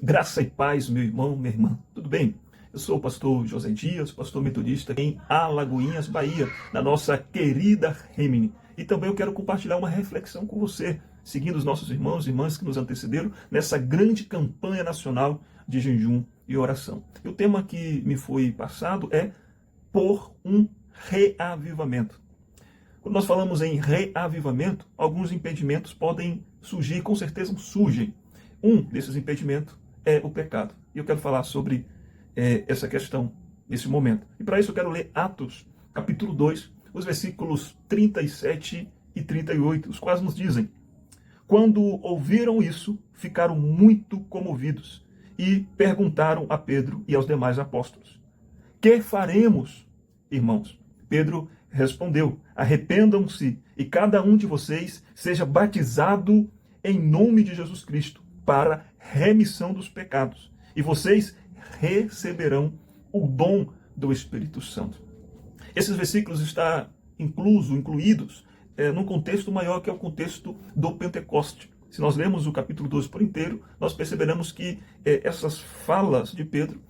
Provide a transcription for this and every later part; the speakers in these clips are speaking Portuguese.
Graça e paz, meu irmão, minha irmã, tudo bem? Eu sou o pastor José Dias, pastor metodista em Alagoinhas, Bahia, na nossa querida Rimini. E também eu quero compartilhar uma reflexão com você, seguindo os nossos irmãos e irmãs que nos antecederam nessa grande campanha nacional de jejum e oração. E o tema que me foi passado é por um reavivamento. Quando nós falamos em reavivamento, alguns impedimentos podem surgir, com certeza surgem. Um desses impedimentos é o pecado. E eu quero falar sobre essa questão nesse momento. E para isso eu quero ler Atos, capítulo 2, os versículos 37 e 38, os quais nos dizem: quando ouviram isso, ficaram muito comovidos e perguntaram a Pedro e aos demais apóstolos: que faremos, irmãos? Pedro respondeu: arrependam-se e cada um de vocês seja batizado em nome de Jesus Cristo para remissão dos pecados, e vocês receberão o dom do Espírito Santo. Esses versículos estão incluídos num contexto maior, que é o contexto do Pentecoste. Se nós lemos o capítulo 12 por inteiro, nós perceberemos que essas falas de Pedro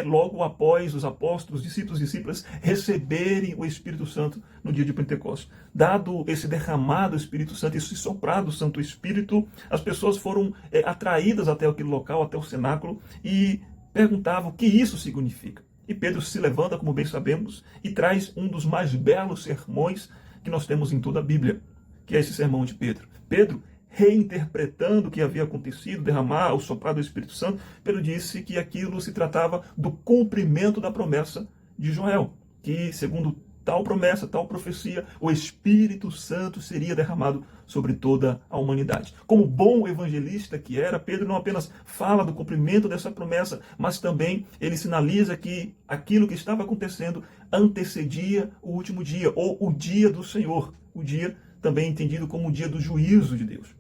logo após os apóstolos, discípulos e discípulas receberem o Espírito Santo no dia de Pentecostes. Dado esse derramado Espírito Santo, esse soprado Santo Espírito, as pessoas foram atraídas até aquele local, até o cenáculo, e perguntavam o que isso significa. E Pedro se levanta, como bem sabemos, e traz um dos mais belos sermões que nós temos em toda a Bíblia, que é esse sermão de Pedro. Pedro, reinterpretando o que havia acontecido, derramar o soprar do Espírito Santo, Pedro disse que aquilo se tratava do cumprimento da promessa de Joel, que segundo tal promessa, tal profecia, o Espírito Santo seria derramado sobre toda a humanidade. Como bom evangelista que era, Pedro não apenas fala do cumprimento dessa promessa, mas também ele sinaliza que aquilo que estava acontecendo antecedia o último dia, ou o dia do Senhor, o dia também entendido como o dia do juízo de Deus.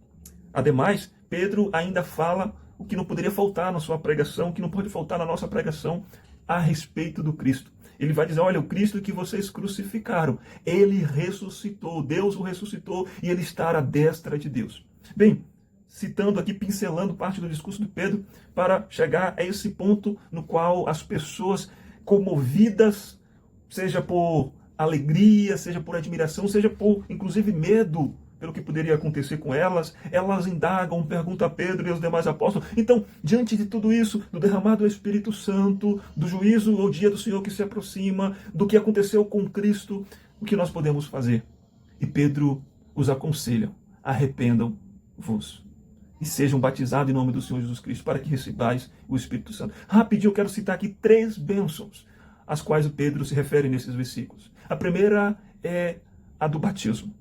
Ademais, Pedro ainda fala o que não poderia faltar na sua pregação, o que não pode faltar na nossa pregação a respeito do Cristo. Ele vai dizer: olha, o Cristo que vocês crucificaram, ele ressuscitou, Deus o ressuscitou e ele está à destra de Deus. Bem, citando aqui, pincelando parte do discurso de Pedro, para chegar a esse ponto no qual as pessoas comovidas, seja por alegria, seja por admiração, seja por, inclusive, medo pelo que poderia acontecer com elas, elas indagam, perguntam a Pedro e aos demais apóstolos. Então, diante de tudo isso, do derramado do Espírito Santo, do juízo ou dia do Senhor que se aproxima, do que aconteceu com Cristo, o que nós podemos fazer? E Pedro os aconselha: arrependam-vos e sejam batizados em nome do Senhor Jesus Cristo, para que recebais o Espírito Santo. Rapidinho, eu quero citar aqui 3 bênçãos, às quais o Pedro se refere nesses versículos. A primeira é a do batismo.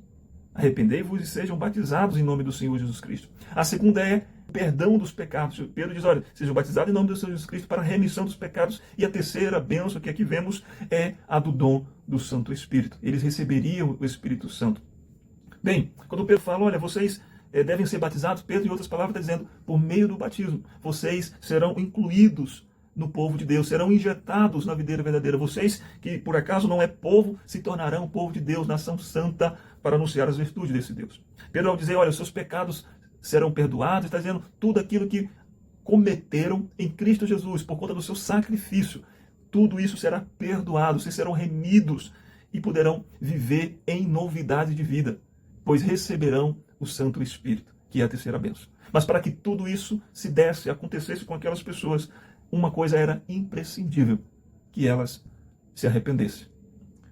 Arrependei-vos e sejam batizados em nome do Senhor Jesus Cristo. A segunda é o perdão dos pecados. Pedro diz: olha, sejam batizados em nome do Senhor Jesus Cristo para a remissão dos pecados. E a terceira bênção que aqui vemos é a do dom do Santo Espírito. Eles receberiam o Espírito Santo. Bem, quando Pedro fala: olha, vocês devem ser batizados, Pedro, em outras palavras, está dizendo: por meio do batismo, vocês serão incluídos no povo de Deus, serão injetados na videira verdadeira. Vocês, que por acaso não é povo, se tornarão povo de Deus, nação santa, para anunciar as virtudes desse Deus. Pedro, ao dizer: olha, os seus pecados serão perdoados, está dizendo tudo aquilo que cometeram em Cristo Jesus, por conta do seu sacrifício, tudo isso será perdoado, vocês serão remidos e poderão viver em novidade de vida, pois receberão o Santo Espírito, que é a terceira bênção. Mas para que tudo isso se desse, acontecesse com aquelas pessoas, uma coisa era imprescindível: que elas se arrependessem.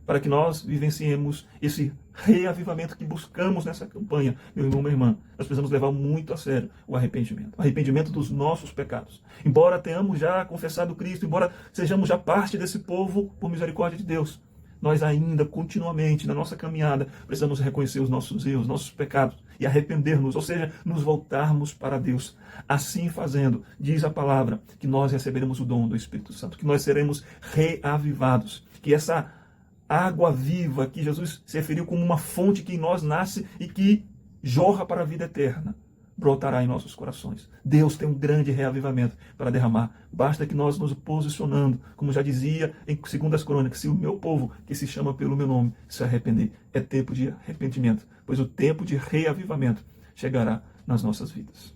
Para que nós vivenciemos esse reavivamento que buscamos nessa campanha, meu irmão, minha irmã, nós precisamos levar muito a sério o arrependimento dos nossos pecados. Embora tenhamos já confessado Cristo, embora sejamos já parte desse povo por misericórdia de Deus, nós ainda, continuamente, na nossa caminhada, precisamos reconhecer os nossos erros, nossos pecados, e arrepender-nos, ou seja, nos voltarmos para Deus. Assim fazendo, diz a palavra, que nós receberemos o dom do Espírito Santo, que nós seremos reavivados, que essa água viva que Jesus se referiu como uma fonte que em nós nasce e que jorra para a vida eterna, brotará em nossos corações. Deus tem um grande reavivamento para derramar. Basta que nós nos posicionando, como já dizia em 2 Crônicas: se o meu povo, que se chama pelo meu nome, se arrepender. É tempo de arrependimento, pois o tempo de reavivamento chegará nas nossas vidas.